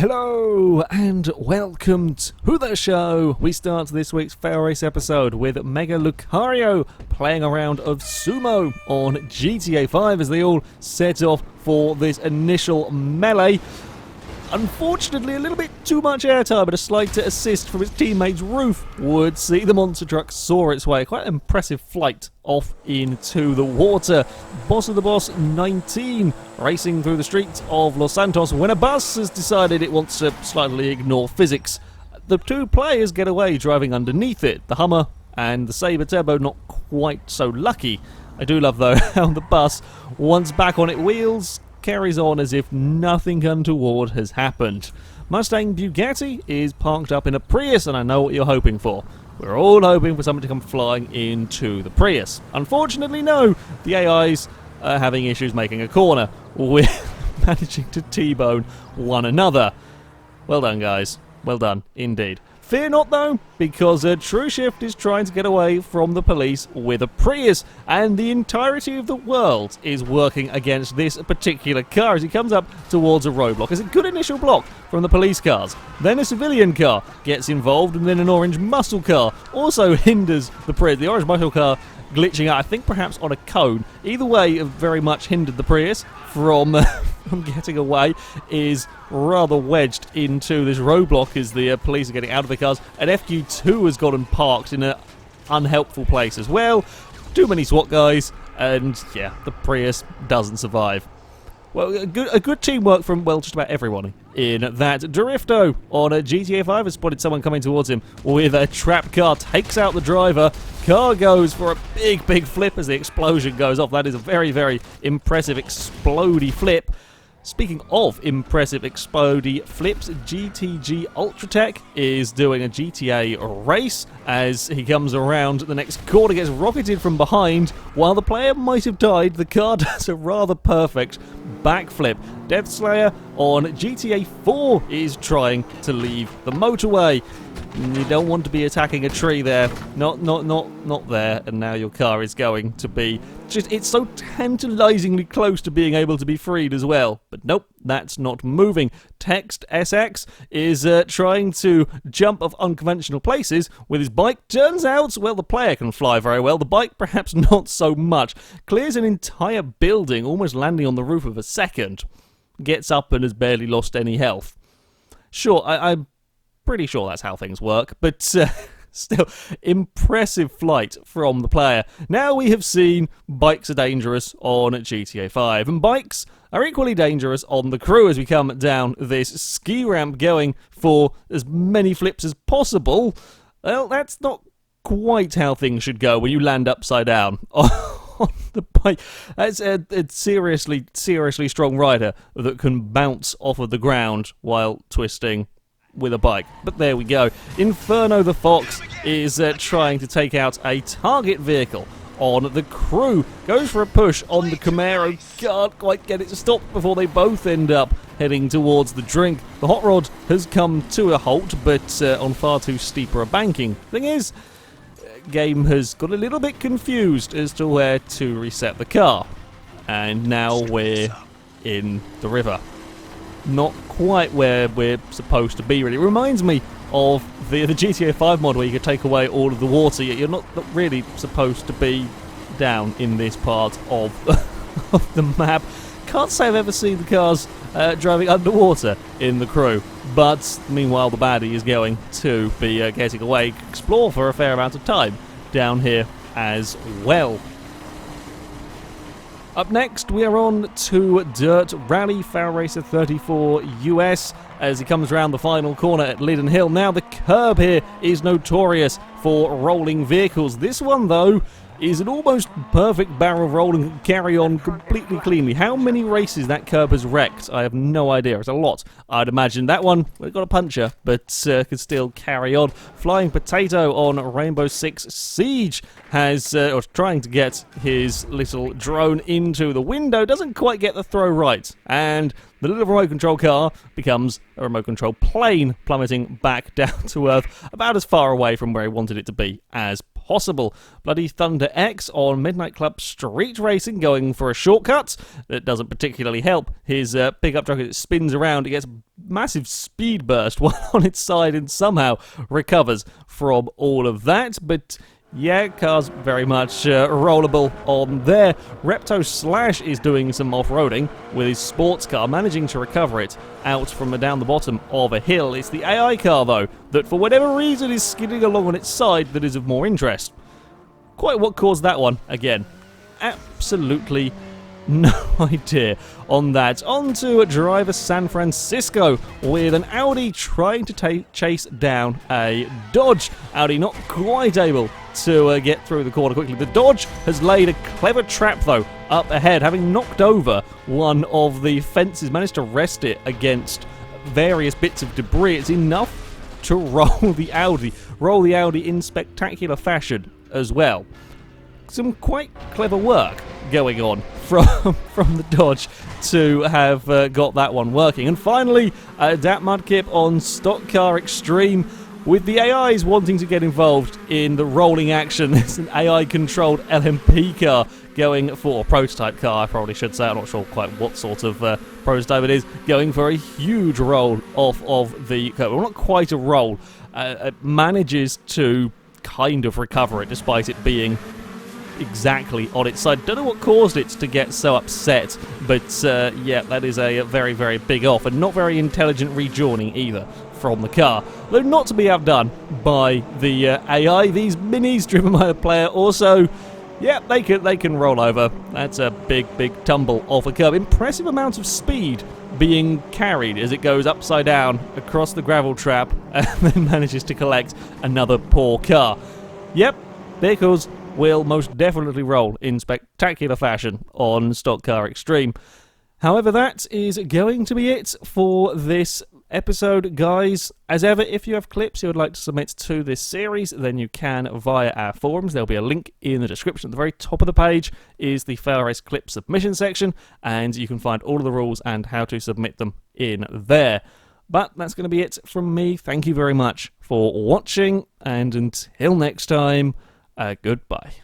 Hello and welcome to the show. We start this week's FailRace episode with Mega Lucario playing a round of sumo on GTA 5 as they all set off for this initial melee. Unfortunately, a little bit too much airtime, but a slight assist from his teammate's roof would see the monster truck soar its way. Quite an impressive flight off into the water. Boss of the Boss 19 racing through the streets of Los Santos when a bus has decided it wants to slightly ignore physics. The two players get away driving underneath it. The Hummer and the Sabre Turbo not quite so lucky. I do love, though, how the bus, once back on its wheels, carries on as if nothing untoward has happened. Mustang Bugatti is parked up in a Prius, and I know what you're hoping for. We're all hoping for someone to come flying into the Prius. Unfortunately, no. The AIs are having issues making a corner. We're managing to T-bone one another. Well done, guys. Well done, indeed. Fear not, though, because True Shift is trying to get away from the police with a Prius, and the entirety of the world is working against this particular car as he comes up towards a roadblock. It's a good initial block from the police cars. Then a civilian car gets involved, and then an orange muscle car also hinders the Prius. The orange muscle car glitching out, I think perhaps on a cone. Either way, it very much hindered the Prius from getting away, is rather wedged into this roadblock as the police are getting out of the cars. An FQ2 has gone and parked in an unhelpful place as well. Too many SWAT guys, and yeah, the Prius doesn't survive. Well, a good teamwork from, well, just about everyone in that. Dorifto on a GTA 5 has spotted someone coming towards him with a trap car, takes out the driver. Car goes for a big flip as the explosion goes off. That is a very impressive explodey flip. Speaking of impressive explodey flips, GTG Ultratech is doing a GTA race as he comes around the next corner, gets rocketed from behind. While the player might have died, the car does a rather perfect backflip. Deathslayer on GTA 4 is trying to leave the motorway. You don't want to be attacking a tree there. Not there. And now your car is going to be it's so tantalizingly close to being able to be freed as well. But nope, that's not moving. Text SX is trying to jump off unconventional places with his bike. Turns out, well, the player can fly very well. The bike perhaps not so much. Clears an entire building, almost landing on the roof of a second. Gets up and has barely lost any health. Sure, I'm pretty sure that's how things work, but still, impressive flight from the player. Now we have seen bikes are dangerous on GTA 5, and bikes are equally dangerous on the crew as we come down this ski ramp going for as many flips as possible. Well, that's not quite how things should go when you land upside down on the bike. That's a seriously strong rider that can bounce off of the ground while twisting with a bike. But there we go. Inferno the Fox is trying to take out a target vehicle on the crew. Goes for a push on the Camaro. Can't quite get it to stop before they both end up heading towards the drink. The hot rod has come to a halt, but on far too steep a banking. Thing is, game has got a little bit confused as to where to reset the car. And now we're in the river. Not quite where we're supposed to be, really. It reminds me of the GTA 5 mod where you could take away all of the water, yet you're not really supposed to be down in this part of, of the map. Can't say I've ever seen the cars driving underwater in the crew, but meanwhile the baddie is going to be getting away, explore for a fair amount of time down here as well. Up next, we are on to Dirt Rally, FailRacer 34 US, as he comes around the final corner at Linden Hill. Now, the curb here is notorious for rolling vehicles. This one, though, is an almost perfect barrel roll and can carry on completely cleanly. How many races that curb has wrecked, I have no idea. It's a lot, I'd imagine. That one, we've got a puncher, but can still carry on. Flying Potato on Rainbow Six Siege has, or trying to get his little drone into the window, doesn't quite get the throw right. And the little remote control car becomes a remote control plane, plummeting back down to Earth, about as far away from where he wanted it to be as possible. Bloody Thunder X on Midnight Club Street Racing going for a shortcut. That doesn't particularly help. His pickup truck, as it spins around, it gets massive speed burst while on its side and somehow recovers from all of that. But yeah, car's very much rollable on there. Repto Slash is doing some off-roading with his sports car, managing to recover it out from down the bottom of a hill. It's the AI car, though, that for whatever reason is skidding along on its side that is of more interest. Quite what caused that one, again. Absolutely no idea on that. On to Driver San Francisco with an Audi trying to chase down a Dodge. Audi not quite able to get through the corner quickly. The Dodge has laid a clever trap, though, up ahead, having knocked over one of the fences, managed to rest it against various bits of debris. It's enough to roll the Audi in spectacular fashion as well. Some quite clever work going on from the Dodge to have got that one working. And finally, Dat Mudkip on Stock Car Extreme, with the AIs wanting to get involved in the rolling action. It's an AI-controlled LMP car going for a prototype car, I probably should say. I'm not sure quite what sort of prototype it is. Going for a huge roll off of the curb. Well, not quite a roll. It manages to kind of recover it, despite it being exactly on its side. Don't know what caused it to get so upset, but yeah, that is a very, very big off, and not very intelligent rejoining either from the car. Though not to be outdone by the AI, these minis driven by a player also, yeah, they can roll over. That's a big, big tumble off a curb. Impressive amount of speed being carried as it goes upside down across the gravel trap and then manages to collect another poor car. Yep, vehicles will most definitely roll in spectacular fashion on Stock Car Extreme. However, that is going to be it for this episode, guys. As ever, if you have clips you would like to submit to this series, then you can via our forums. There'll be a link in the description. At the very top of the page is the FailRace clip submission section, and you can find all of the rules and how to submit them in there. But that's going to be it from me. Thank you very much for watching, and until next time, goodbye.